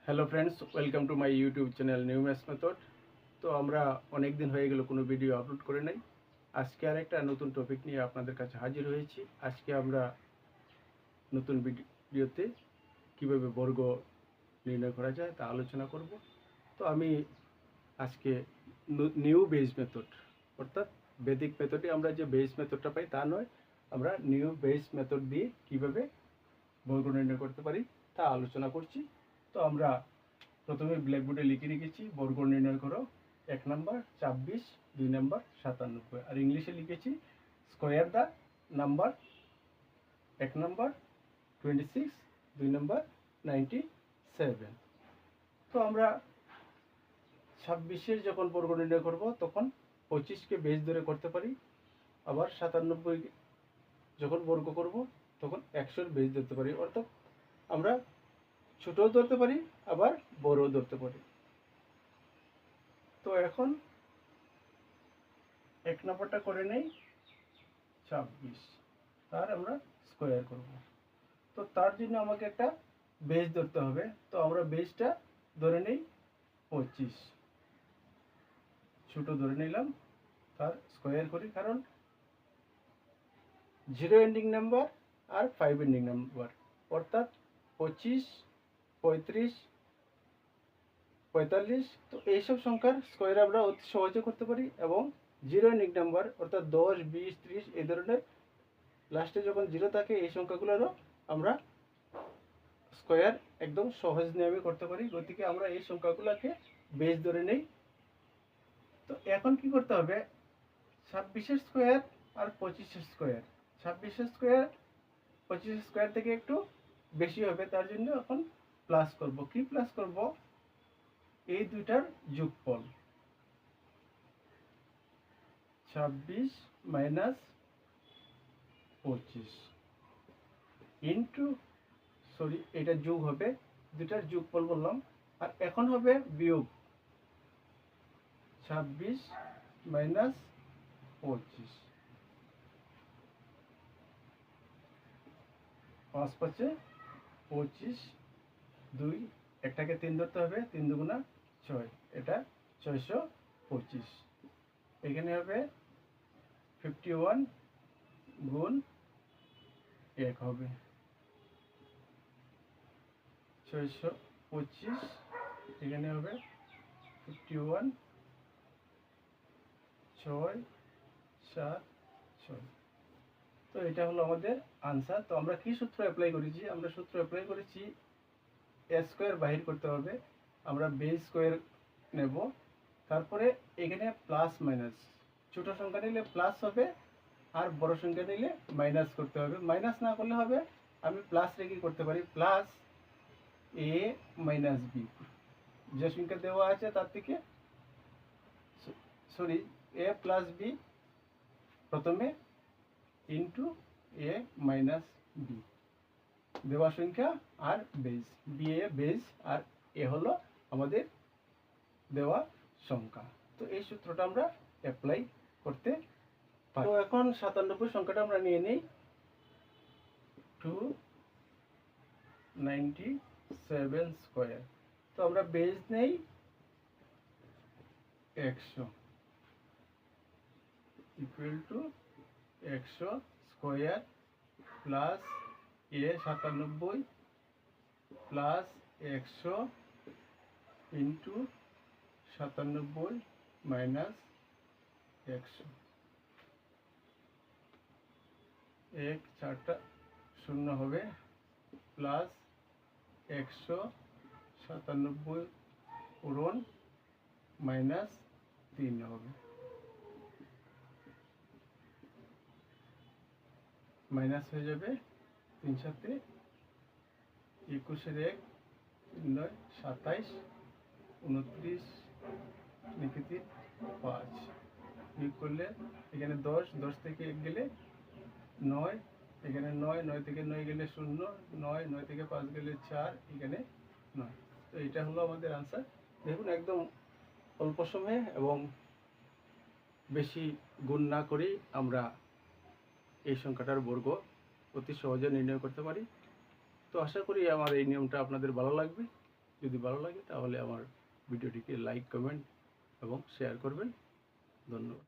Hello friends, welcome to my YouTube channel new maths method. তো আমরা অনেক দিন হয়ে গেল কোনো ভিডিও আপলোড করে নাই। আজকে আর একটা নতুন টপিক নিয়ে আপনাদের কাছে হাজির হয়েছি। আজকে আমরা নতুন ভিডিওতে কিভাবে বর্গ নির্ণয় করা যায় তা আলোচনা করব। তো আমি আজকে নিউ বেস মেথড, অর্থাৎ বেদিক মেথডে আমরা যে বেস মেথডটা পাই তা নয়, আমরা নিউ বেস মেথড দিয়ে কিভাবে বর্গ নির্ণয় করতে পারি তা আলোচনা করছি। তো আমরা প্রথমে ব্ল্যাকবোর্ডে লিখে রেখেছি বর্গ নির্ণয় করো 1 নাম্বার 26, 2 নাম্বার 97, আর ইংলিশে লিখেছি square the number 1 number 26, 2 number 97। তো আমরা 26-এর যখন বর্গ নির্ণয় করব তখন 25-কে বেস ধরে করতে পারি, আবার 97 যখন বর্গ করব তখন 100-এর বেস ধরতে পারি। অর্থাৎ আমরা ছোটও ধরতে পারি আবার বড়ও ধরতে পারি। তো এখন 1 নাম্বারটা করে নেই 26, তার আমরা স্কোয়ার করব। তো তার জন্য আমাকে একটা বেস ধরতে হবে। তো আমরা বেসটা ধরে নেই 25, ছোট ধরে নিলাম, তার স্কোয়ার করি, কারণ 0 এন্ডিং নাম্বার আর 5 এন্ডিং নাম্বার, অর্থাৎ 25, 35, 45, তো এইসব সংখ্যার স্কোয়ার আমরা অতি সহজে করতে পারি। এবং 0 এন্ডিং নাম্বার অর্থাৎ 10, 20, 30 এই ধরনের লাস্টে যখন 0 থাকে এই সংখ্যাগুলোরও আমরা স্কোয়ার একদম সহজ নিয়মে করতে পারি। গতিকে আমরা এই সংখ্যাগুলোকে বেস ধরে নেই। তো এখন কি করতে হবে, 26-এর স্কোয়ার আর 25-এর স্কোয়ার, 26-এর স্কোয়ার 25-এর স্কোয়ার থেকে একটু বেশি হবে, তার জন্য এখন প্লাস করব। কি প্লাস করব, এই দুইটার যোগফল 26 মাইনাস 25 ইন্টু, সরি এটা যোগ হবে, দুটার যোগফল বললাম। আর এখন হবে বিয়োগ 26 মাইনাস 25, 5 5 25, 2 একটাকে 3 ধরতে হবে, 3 দুগুণা 6, এটা 625। এখানে হবে 51 গুণ 1 হবে 625, এখানে হবে 51, 6 7 6। তো এটা হলো আমাদের আনসার। তো আমরা কি সূত্র অ্যাপ্লাই করেছি, আমরা সূত্র অ্যাপ্লাই করেছি এ স্কোয়ার বাহির করতে হবে, আমরা বেস স্কোয়ার নেব, তারপরে এখানে প্লাস মাইনাস, ছোট সংখ্যা নিলে প্লাস হবে আর বড় সংখ্যা নিলে মাইনাস করতে হবে। মাইনাস না করলে হবে, আমি প্লাস রেখে করতে পারি, প্লাস এ মাইনাস বি, যে সংখ্যা দেওয়া আছে তার থেকে, সরি এ প্লাস বি প্রথমে ইন্টু এ মাইনাস বি, দেওয়া সংখ্যা আর বেস, বি এ বেস আর এ হলো আমাদের দেওয়া সংখ্যা। তো এই সূত্রটা আমরা অ্যাপ্লাই করতে পারি। তো এখন 97 সংখ্যাটা আমরা নিয়ে নিই, 297 স্কোয়ার। তো আমরা বেস নেই 100 equal to 100 square plus A 97 plus 100 into 97 minus 100, 1 4টা 0 হবে, প্লাস 197 পূরণ মাইনাস 3 হবে, মাইনাস হয়ে যাবে 3 7 21, 1 9 27, 29 নেগেটিভ 5, বিয়োগ করলে এখানে 10, 10 থেকে 1 গেলে 9, এখানে 9, 9 থেকে 9 গেলে 0, 9, 9 থেকে 5 গেলে 4, এখানে 9। তো এটা হলো আমাদের আনসার। দেখুন একদম অল্প সময়ে এবং বেশি গুণ না করেই আমরা এই সংখ্যাটার বর্গ অতি সহজে নির্ণয় করতে পারি। তো আশা করি আমার এই নিয়মটা আপনাদের ভালো লাগবে। যদি ভালো লাগে তাহলে আমার ভিডিওটিকে লাইক, কমেন্ট এবং শেয়ার করবেন। ধন্যবাদ।